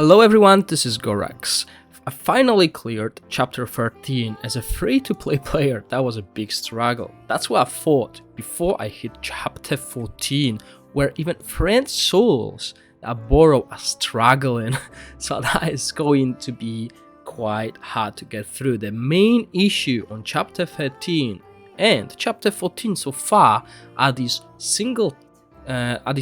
Hello everyone, this is Gorax. I finally cleared chapter 13 as a free-to-play player. That was a big struggle. That's what I thought before I hit chapter 14, where even friend souls that I borrow are struggling. So that is going to be quite hard to get through. The main issue on chapter 13 and chapter 14 so far are these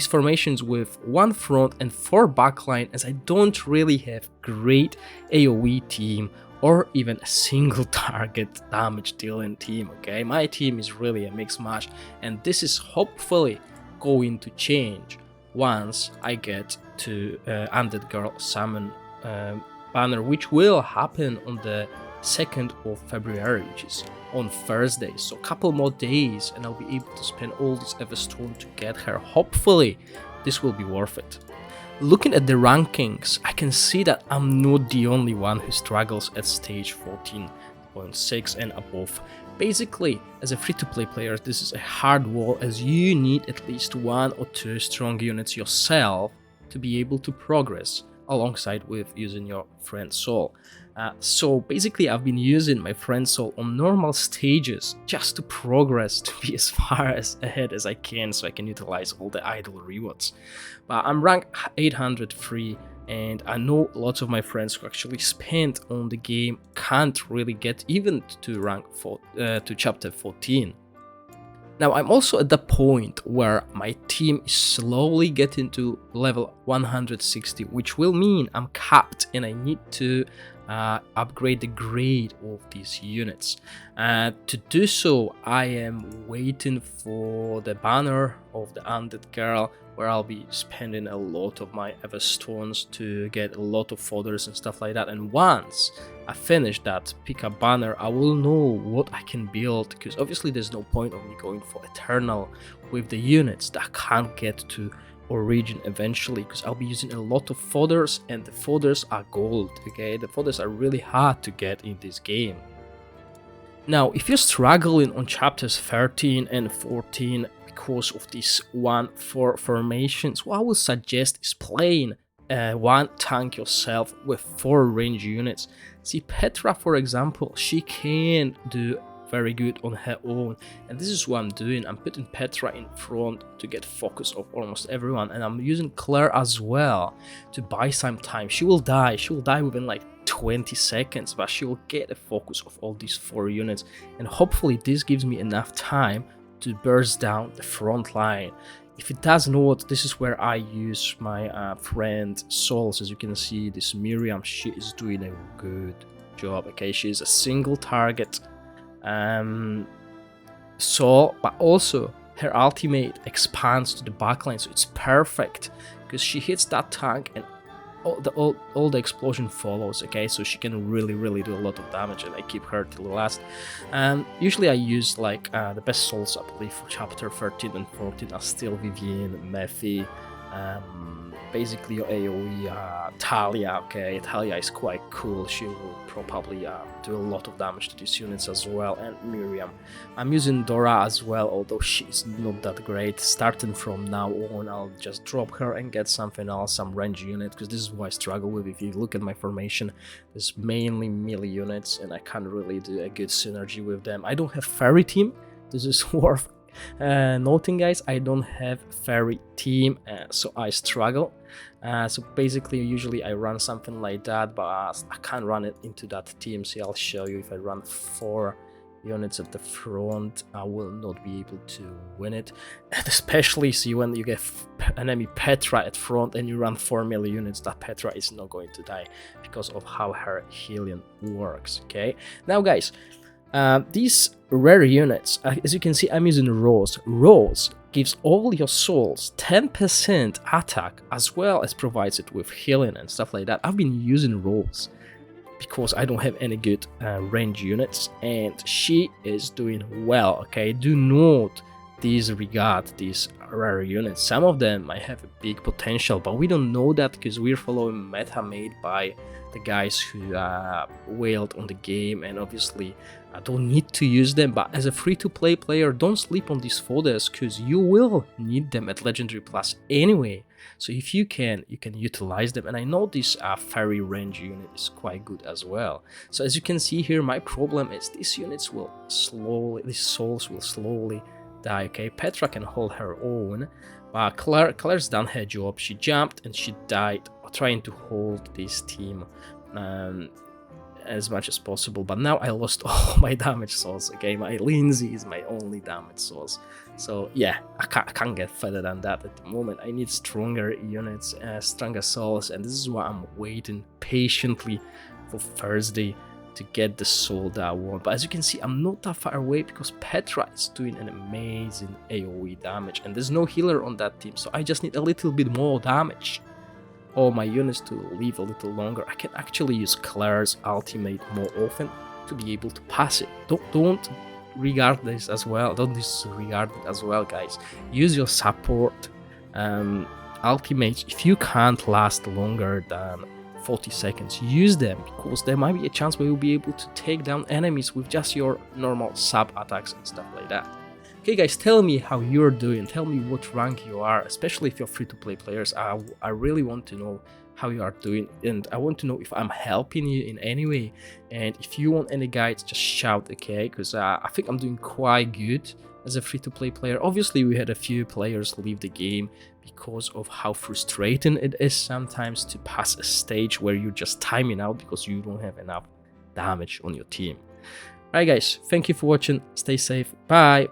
formations with one front and 4 backline, as I don't really have great AoE team or even a single target damage dealing team. Okay, my team is really a mixed match, and this is hopefully going to change once I get to Undead Girl Summon banner, which will happen on the 2nd of February, which is on Thursday. So a couple more days and I'll be able to spend all this Everstone to get her. Hopefully this will be worth it. Looking at the rankings, I can see that I'm not the only one who struggles at stage 14.6 and above. Basically, as a free-to-play player, this is a hard wall, as you need at least 1 or 2 strong units yourself to be able to progress, alongside with using your friend soul. So basically I've been using my friend soul on normal stages just to progress, to be as far ahead as I can, so I can utilize all the idle rewards. But I'm rank 803, and I know lots of my friends who actually spent on the game can't really get even to rank to chapter 14. Now I'm also at the point where my team is slowly getting to level 160, which will mean I'm capped and I need to upgrade the grade of these units. To do so, I am waiting for the banner of the Undead Girl, where I'll be spending a lot of my Everstones to get a lot of fodders and stuff like that. And once I finish that pickup banner, I will know what I can build, because obviously there's no point of me going for Eternal with the units that can't get to Origin eventually, because I'll be using a lot of fodders, and the fodders are gold. Okay, the fodders are really hard to get in this game. Now if you're struggling on chapters 13 and 14 because of these 1-4 formations, what I would suggest is playing one tank yourself with 4 range units. See, Petra, for example, she can do very good on her own, and this is what I'm doing. I'm putting Petra in front to get focus of almost everyone, and I'm using Claire as well to buy some time. She will die within like 20 seconds, but she will get a focus of all these 4 units, and hopefully this gives me enough time to burst down the front line. If it does not, this is where I use my friend Souls. As you can see, this Miriam, she is doing a good job. Okay, she's a single target soul, but also her ultimate expands to the backline, so it's perfect because she hits that tank and all the explosion follows. Okay, so she can really do a lot of damage, and I keep her till the last. Usually I use like the best souls, I believe, for chapter 13 and 14 are still Vivienne, Methy, basically your AoE, Talia. Okay, Talia is quite cool. She will probably do a lot of damage to these units as well, and Miriam. I'm using Dora as well, although she's not that great. Starting from now on, I'll just drop her and get something else, some range unit, because this is what I struggle with. If you look at my formation, there's mainly melee units, and I can't really do a good synergy with them. I don't have fairy team. This is worth noting, guys. I don't have fairy team, so I struggle. So basically usually I run something like that, but I can't run it into that team. See, I'll show you. If I run 4 units at the front, I will not be able to win it. And especially see when you get enemy Petra at front and you run 4 melee units, that Petra is not going to die because of how her healing works. Okay, now guys, these rare units, as you can see, I'm using Rose. Rose gives all your souls 10% attack, as well as provides it with healing and stuff like that. I've been using Rose because I don't have any good range units, and she is doing well. Okay, do not disregard these rare units. Some of them might have a big potential, but we don't know that because we're following meta made by the guys who wailed on the game, and obviously I don't need to use them. But as a free-to-play player, don't sleep on these fodders, because you will need them at Legendary Plus anyway. So if you can utilize them. And I know this fairy range unit is quite good as well. So as you can see here, my problem is these souls will slowly die. Okay, Petra can hold her own, but Claire's done her job. She jumped and she died trying to hold this team as much as possible. But now I lost all my damage source. Okay, my Lindsay is my only damage source. So yeah, I can't get further than that at the moment. I need stronger units, stronger souls, and this is why I'm waiting patiently for Thursday to get the soul that I want. But as you can see, I'm not that far away because Petra is doing an amazing AoE damage, and there's no healer on that team, so I just need a little bit more damage. All my units to live a little longer. I can actually use Claire's ultimate more often to be able to pass it. Don't regard this as well. Don't disregard it as well, guys. Use your support ultimates. If you can't last longer than 40 seconds, use them, because there might be a chance where you'll be able to take down enemies with just your normal sub attacks and stuff like that. Okay guys, tell me how you're doing, tell me what rank you are, especially if you're free-to-play players. I really want to know how you are doing, and I want to know if I'm helping you in any way. And if you want any guides, just shout, okay, because I think I'm doing quite good as a free-to-play player. Obviously we had a few players leave the game because of how frustrating it is sometimes to pass a stage where you're just timing out because you don't have enough damage on your team. Alright guys, thank you for watching, stay safe, bye!